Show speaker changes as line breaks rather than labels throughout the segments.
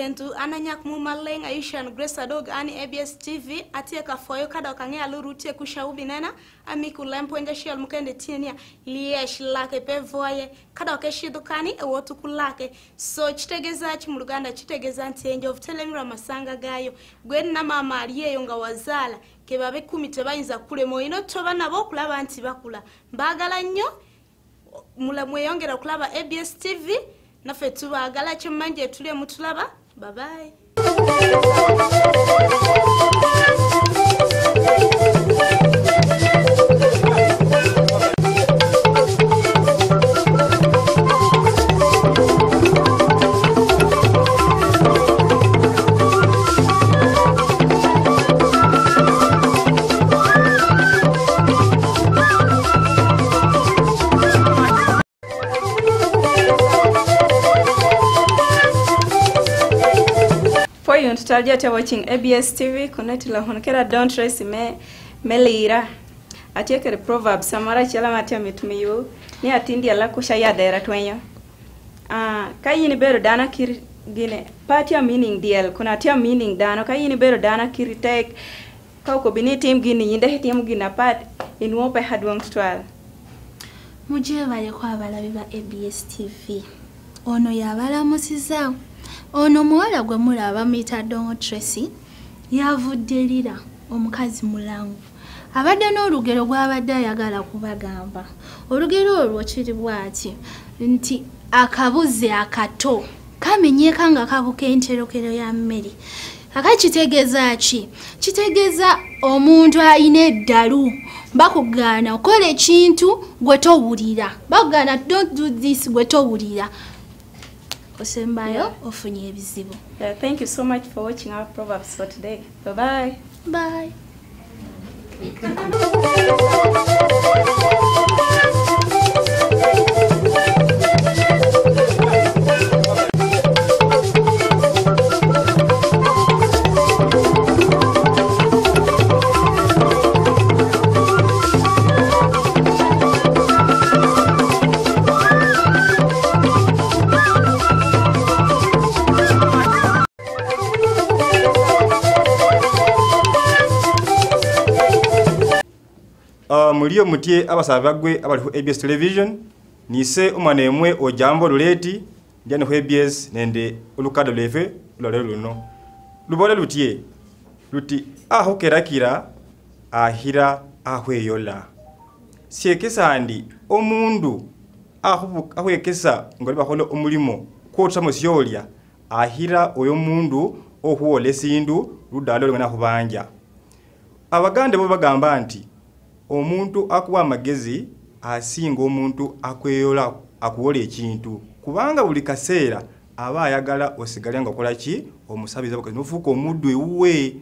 kentu ananyak mumaleng Aishan Grace Adog ani ABS TV atie kafoyo kada kange alurutie kushaubi nena amiku lempo nja shial mukende tienia liesh lake pevoye kada okeshidukani ewotu kulake so chitegeza chimuluganda chitegeza ntienje of telemira masanga gayo gwen na mama aliyeyo nga wazala kebabe 10 tebayinza kulemo ino toba nabo kulaba nti bakula mbagala nnyo mulamweyongera kulaba ABS TV nafe tubagala chimanje tule mutulaba bye bye.
Tutajia watching ABS TV connect la honekera don't trace melira atiekere proverb samara chala matia mitumiyo ni atindi ala kusha ya daira twenyo kayini bero dana kiri gine patia meaning deal kuna tia meaning dana kayini bero dana kiri tek kauko bini team gini yinde hetiam gina pat in wope hadwong twal
muje bale kwa balabi ba ABS TV ono yabala musiza ono muwala gwe mulaba mita Dongo Tracy yavuddelira omukazi mulangu abadde n'olugero gw'abadde ayagala kubagamba olugero olwo kiri bw'ati nti akabuze akato kamenyeka nga kabuka enterokero ya mmere akakitegeeza ki kitegeeza omuntu ayina eddalu bakugaana okola ekintu gwe towulira bakugaana don't do this gwe towulira Osembayo ofunye ebizibu.
Thank you so much for watching our proverbs for today. Bye bye.
Bye.
Mulio mutie abasabagwe abali ku ABS television nise umane emwe ojambo luleti njane ku ABS nende ulukado lefe lolero luno lubole lutie luti aho kerakira ahira ahweyola siekesa andi omundu aho yekesa ngoli bakole omulimo kwotsa musyolia ahira oyo mundu ohuole sindu ludalo lwena kubanja abagande bo bagamba nti omuntu akuwa magezi asinga omuntu akweyola akuwola ekintu kubanga buli kaseera aba ayagala osigale nga okola ki omusabiza bakazi nofuuka omuddu ewuwe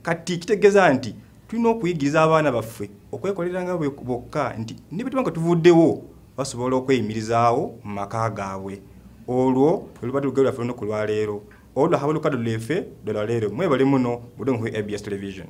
kati kitegeeza nti tulina okuyigiriza abaana baffe okwekolera nga bokka nti nibitubanga tuvuddewo basobola okweyimirizaawo mu maka gaabwe olwo olubadde lugero lwaffe luno ku lwaleero olwo haba olukadde lwaffe lwaleero mwebale muno budongo ku ABS television.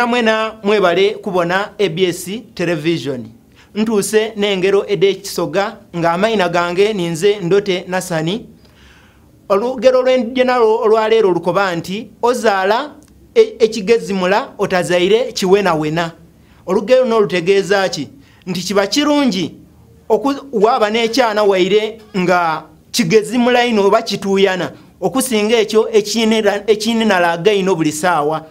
Mwena mwebale kubona ABS television ntuse nengero ede kisoga nga amaina gange ninze ndote nasani olugero lwenjenalo olwalero lukoba nti ozala ekigezimula otazaire kiwena wena olugero no lutegeeza ki nti kiba kirungi okuwaba n'ekyana waire nga kigezimula ino oba kituyana okusinga ekyo ekininalaga ino buli saawa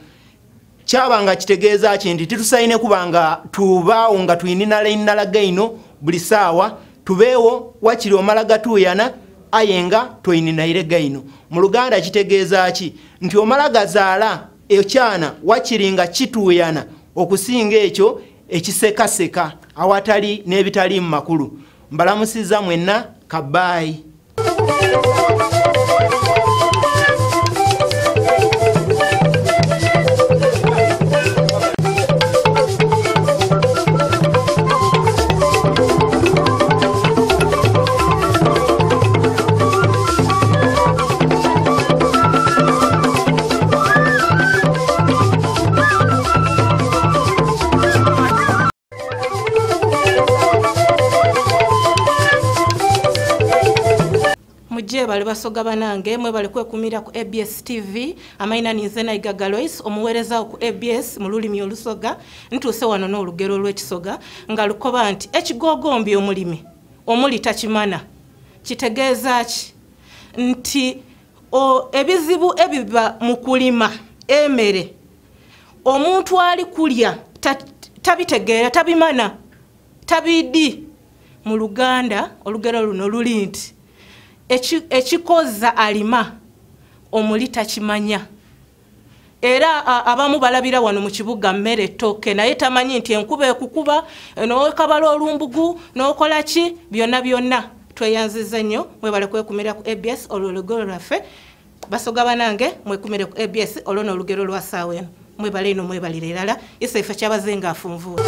Chabanga kitegeeza kindi titusaine kubanga tubaawo nga tuyinina lainala gaino buli saawa tubeewo wakiri omalaga tuyana ayenga tuyinina ile gaino mu Luganda kitegeeza ki nti omalaga zaala ekyana wakiringa kituyana okusinga ekyo ekisekaseka awatali n'ebitali makulu mbalamusiza mwenna kabayi
muje bali basoga banange mwe bali kwekumira ku ABS TV amaina ninze na Igagalois omuwereza ku ABS mu lulimi olusoga ntuse wano n'olugero lw'ekisoga nga lukoba nti ekigogombi omulimi omuli takimana kitegeeza ki nti ebizibu ebiba mu kulima emere omuntu ali kulya tabitegeera tabimana tabidi mu Luganda olugero luno luli nti ekikoza alima omuli takimanya era abamu balabira wano mu kibuga mmere toke naye tamanyi nti enkuba ekukuba n'okabala olumbugu n'okola ki byonna tweyanziza nnyo mwebale kwekumira ku ABS olugero lwaffe basoga banange mwekumire ku ABS olwo olugero lwa saawa eno mwebale ino mwebalire erala isaife kyabazenga afunvuula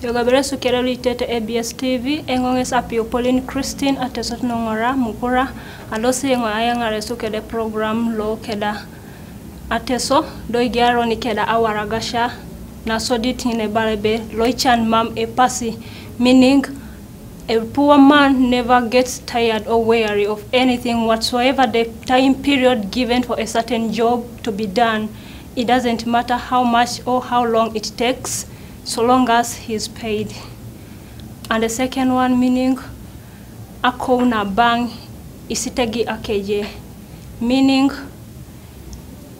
Yogabere sukero litete ABS TV engonges apio Pauline Christine atesot nongora mukura alosi ngo ayangare sukede program lo keda ateso do igaro ni keda awaragasha na soditi ne barebe loichan mam e pasi meaning a poor man never gets tired or weary of anything whatsoever the time period given for a certain job to be done. It doesn't matter how much or how long it takes, so long as he's paid. And the second one meaning akona bang isitegi akeje, meaning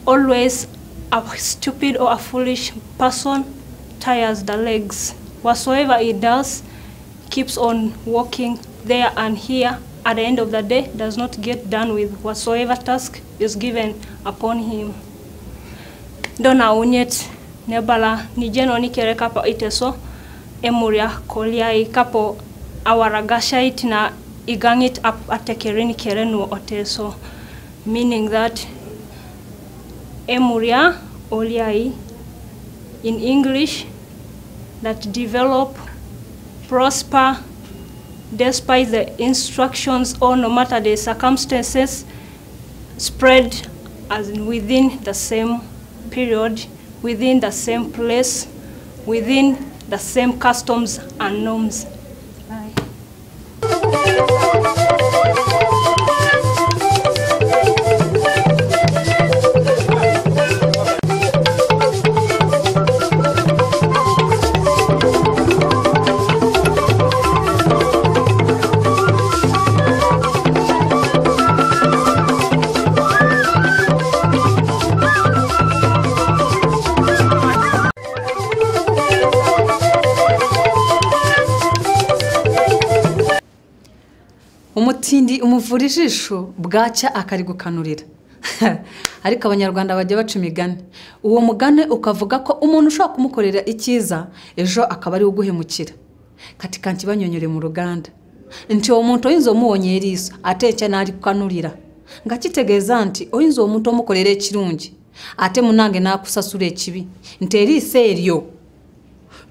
always a stupid or a foolish person tires the legs. Whatsoever he does keeps on walking there and here, at the end of the day does not get done with whatsoever task is given upon him. Dona unyet nebala nijeno nikere kapo iteso emuria koliai kapo awaragasha na igangit atekerini kerenu oteso, meaning that emuria oliai in English that develop, prosper despite the instructions or no matter the circumstances, spread as in within the same period, within the same place, within the same customs and norms. Bye.
Umutindi umuvura ijisho bwaca akarigukanurira. Ariko abanyarwanda bajya baca imigani. Uwo mugane ukavuga ko umuntu ushobora kumukorera icyiza ejo akaba ari uguhemukira. Kati kanti banyonyore mu ruganda. Nti uwo muntu oyinzo muwonye eriso atece nari kukanurira. Ngakitegeza nti oyinzo umuntu omukorera ekirungi ate munange nakusasura ekibi. Nti erise eryo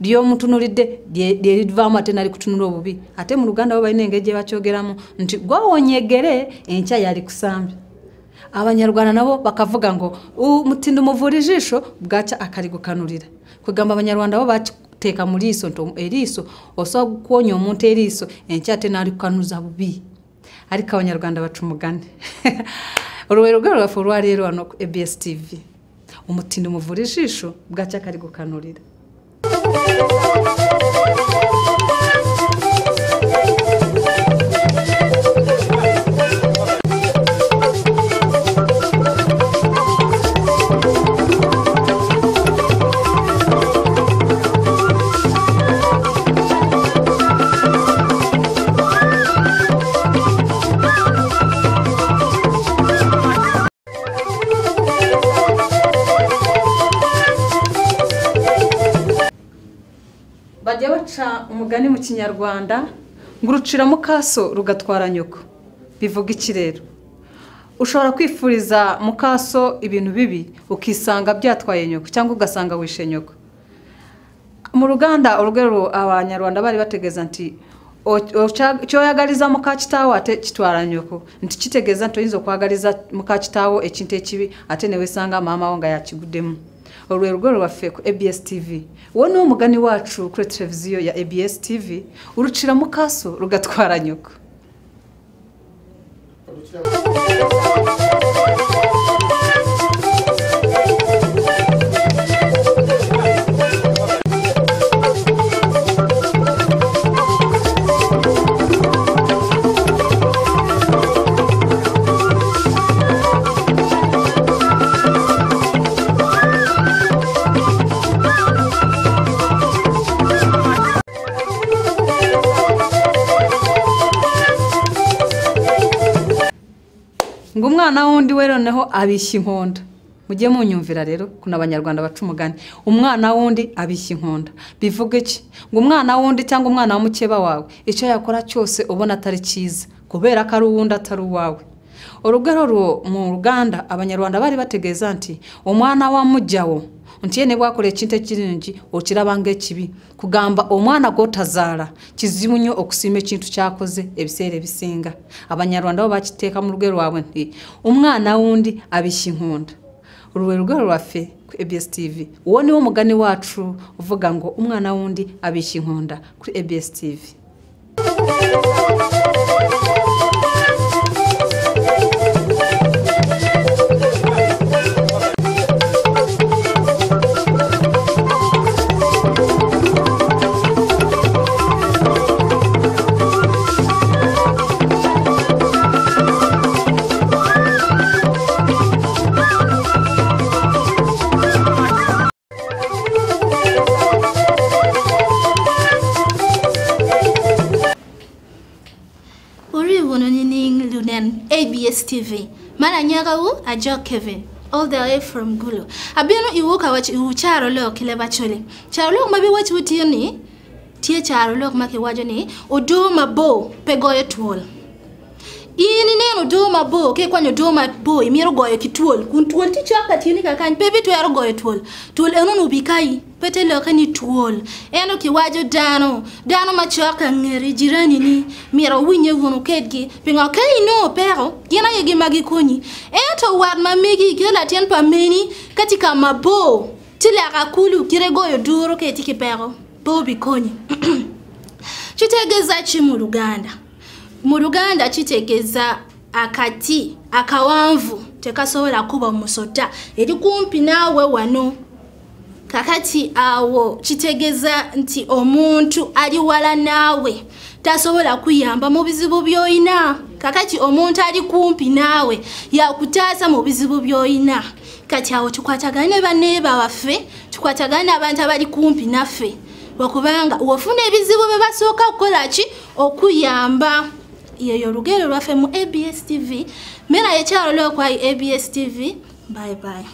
Dio mutunulide die vama ate nari kutunula obubi ate mu Luganda baba inengeje bacyogeramu nti gwawonyegere encha yari kusambya. Abanyarwanda nabo bakavuga ngo umutindi umuvura ijisho bwaca akarigukanurira. Kugamba abanyarwanda bo bateka muri iso nto eriso oso kuonyo umuntu eriso encha ate nari kukanuza bubi. Ariko abanyarwanda baca umugane. Uruwero rwa rwa rero hano ku ABS TV. Umutindi umuvura ijisho bwaca akarigukanurira. Bajya baca umugani mu Kinyarwanda ngo urucira mukaso rugatwara nyoko bivuga iki rero ushobora kwifuriza mukaso ibintu bibi ukisanga byatwaye nyoko cyangwa ugasanga wishe nyoko mu ruganda urugero abanyarwanda bari bategeza nti cyoyagaliza mukachitawo ate kitwara nyoko nti kitegeza nto yinzo kwagaliza mukachitawo ekintu ekibi ate newe sanga mama wonga yakigudemu olwe rugero rwaffe ku ABS TV wono umugani wacu kuri televiziyo ya ABS TV urucira mukaso rugatwara nyoko ngo umwana wundi weroneho abishya inkonda mujye munyumvira rero kuna abanyarwanda baca umugani umwana wundi abishya inkonda bivuga iki ngo umwana wundi cyangwa umwana wa mukeba wawe icyo yakora cyose ubona atari cyiza kubera ko ari uwundi atari uwawe urugero mu ruganda abanyarwanda bari bategeza nti umwana wa mujyawo untiyene bwakore kinte kiringi okirabange kibi kugamba omwana gotazara kizimunyo okusime kintu cyakoze ebisere bisinga abanyarwanda bo bakiteka mu rugero rwawe nti umwana wundi abishya inkonda urugero rwafe ku ABS TV uwo ni wo mugani wacu uvuga ngo umwana wundi abishya inkonda kuri ABS TV
ABS TV. Mana nyagawu ajo Kevin. All the way from Gulu. Abino iwuka wachi ucharo leo kile bachole. Charo leo mabi wachi utioni. Tie charo leo make wajoni. Uduma bo pegoye tuol. Ini neno doma bo ke kwanyo doma bo imiro goyo kituol kun tuol ti chaka tieni kakany pepe to yaro goyo tuol eno no bikai pete lo kani tuol eno ki wajo dano ma chaka ngeri jirani ni miro winye wono kedgi pinga kai no pero gina yegi magi konyi eto wad mamigi gela tien pa meni katika mabo tile akakulu kire goyo duro ke tiki pero bo bikonyi chitegeza chi mu Luganda chitegeza akati akawanvu tekasobola kuba musota eri kumpi nawe wano kakati awo chitegeza nti omuntu ali wala nawe tasobola kuyamba mu bizibu byoyina kakati omuntu ali kumpi nawe yakutaasa mu bizibu byoyina kati awo tukwatagane baneba waffe tukwatagane abantu abali kumpi naffe wakubanga wafuna ebizibu bebasooka okukolachi okuyamba iyo rugero rwafe mu ABS TV mera yekyalo leo kwa ABS TV bye bye.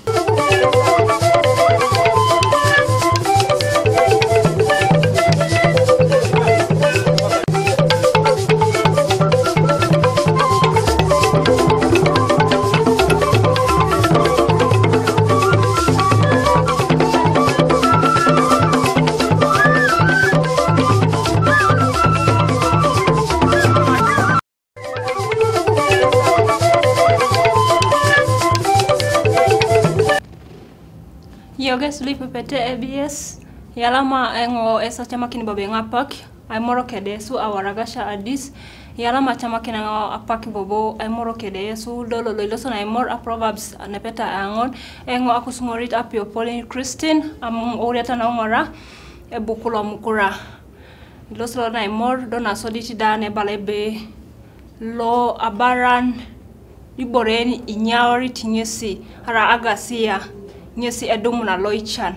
Yoga sleep pete ABS yalama engo esa chama kini bobe ngapak ay moro kede su awaragasha adis yalama chama kini ngo apak bobo ay moro kede su lolo lolo so na mor proverbs nepeta angon engo akusungorit apio Pauline Christine am oriata na ngora e bukulo mukura loslo na mor dona soditi dane balebe lo abaran iboreni inyawri tinyesi ara agasia nyesi edomuna loichan,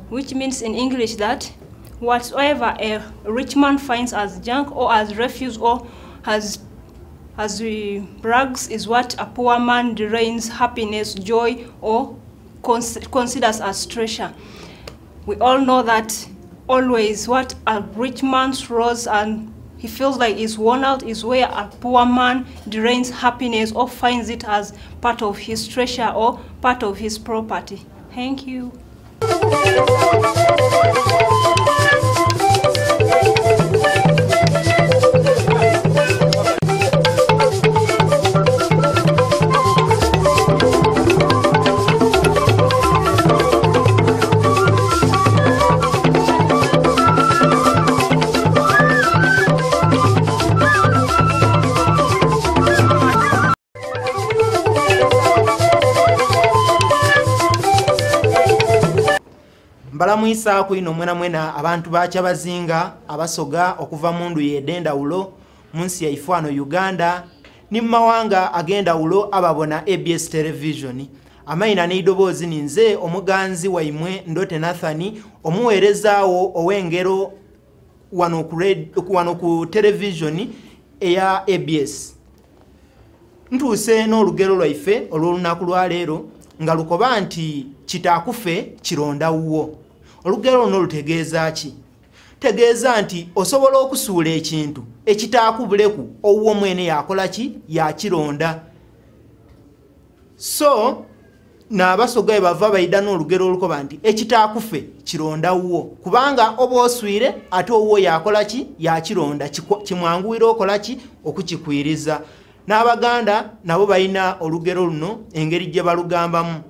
which means in English that whatsoever a rich man finds as junk or as refuse or as rags is what a poor man derides happiness, joy, or considers as treasure. We all know that always what a rich man throws and he feels like he's worn out, is where a poor man drains happiness or finds it as part of his treasure or part of his property. Thank you.
Balamwisa kuino mwena abantu bacha bazinga abasoga okuva mundu yedenda ulo munsi ya ifwano Uganda ni mawanga agenda ulo ababona ABS television amaina neidobozi ninze omuganzi wa imwe Ndote Nathani omuwerezawo owengero wano ku television eya ABS ntuse n'olugero lwaife olw'olunaku lwa leero nga lukoba nti kitakufe kironda uwo. Olugero luno lutegeeza ki? Tegeeza nti osobola okusuula ekintu ekitaakubuleku owuwo mwene yakola ki? Yakironda. So n'abasoga bava bayida n'olugero olukoba nti ekitaakufe kironda uwo kubanga oba oswire ate owuwo yakola ki? Yakironda kimwanguwira okola ki? Okukikwiriza. N'Abaganda nabo bayina olugero luno engeri gye balugambamu.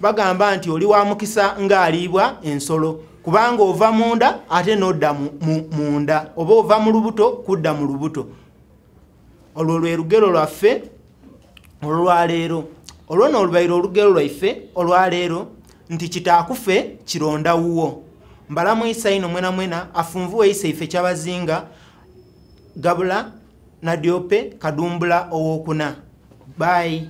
Bagamba nti oli wa mukisa ng'aliibwa ensolo kubanga ova munda ate n'odda munda oba ova mu lubuto kudda mu lubuto. Olwo lwe lugero lwaffe olwaleero. Olwo n'olubaire olugero lwaife olwaleero nti kitaakufe kironda wuwo. Mbalamwisa ino mwena afunvuwe ise ife ky'abazinga Gabula Nadiope Kadumbula owokuna. Bye.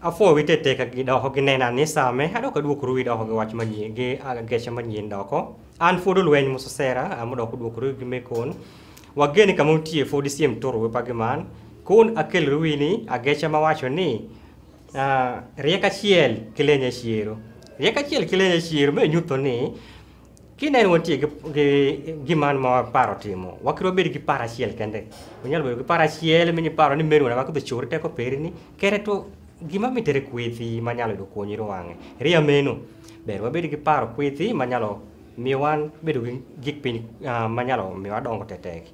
Afo wite teka gida ho ginena ni same hado ka du kuru ida ho ga wach manyi ge aga gesha manyi ndoko an fodo lwen muso sera amudo ku du kuru gi mekon wageni kamunti fo disiem toro we pageman kun akel ruini agesha mawacho ni rieka chiel kilenya chiero rieka chiel kilenya chiero me nyuto ni kinen wonti ge giman ma paro timo wakiro bedi gi para chiel kende unyalo bedi gi para chiel me ni paro ni meru na wakudo chorte ko perini kereto gima mitere kwithi manyalo do konyiro wange ria meno berwa bedo gi paro kwithi manyalo miwan bedo gi gik piny manyalo miwa dongo teteki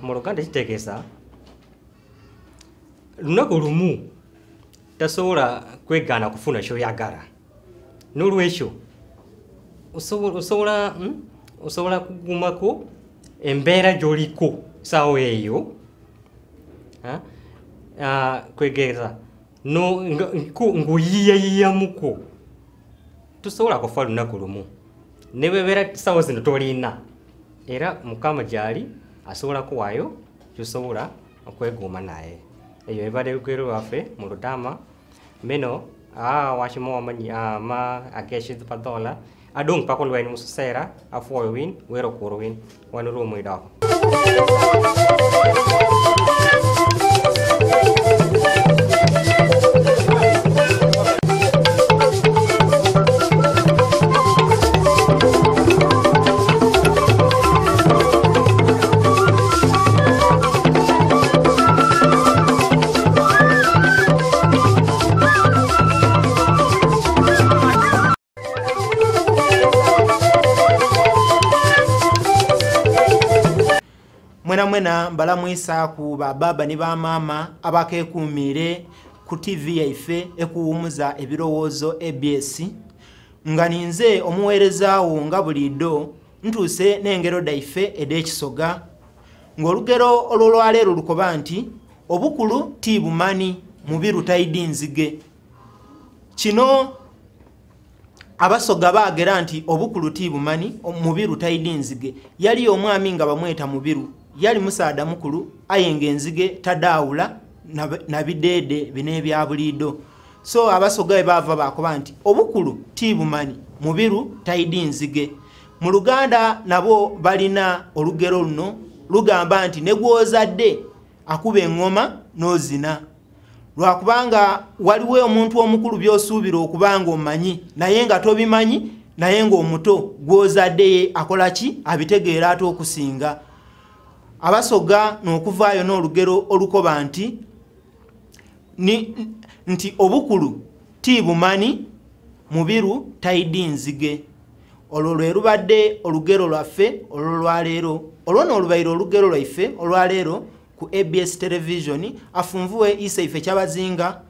mondo kande chitekesa lunako rumu tasora kwe gana kufuna show yagara nurwesho usola kugumako embera joliko saweyo kwegeza no nguyiya muko tusobola kufa lunaku lumu nebebera sawo zino tolina era mukama jali asobola kuwayo tusobola okweguma naye eyo ebade lugero lwaffe mu Lutama meno washimo wamanyi ma ageshi padola adong pako lweni musera afoyo win wero koro win wanu rumo idako.
Mwena mbalamwisa ku baba ni bamama abakekumire ku TV yaife ekuwumuza ebirowoozo ABS nga ninze omuweerezaawo nga bulido ntuse n'engero daife ed'ekisoga ng'olugero olw'olwaleero lukoba nti obukulu tibumani mubiru taidi nzige. Kino abasoga baagera nti obukulu tibumanyi mubiru tayidi nzige yali omwami nga bamweta mubiru yali musaada mukulu ayenga enzige tadaawula na bideede bino ebya buliido so abasoga bwe baava bakuba nti obukulu tibumanyi mubiru tayidi nzige mu Luganda nabo balina olugero luno lugamba nti ne gw'ozadde akuba eŋŋoma n'ozina lwakubanga waliwo omuntu omukulu by'osuubira okubanga omanyi naye nga tobimanyi naye ng'omuto gw'ozadde akola ki abitegeera ate okusinga abasoga n'okuvaayo n'olugero olukoba nti obukulu tibumanyi mubiru tayidi nzige olwo lwe lubadde olugero lwaffe olwolwaleero olwo n'olubaire olugero lwaife olwaleero ku ABS television afunvuwe isa ife kyabazinga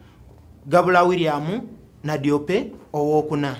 Gabula William na Diope owokuna.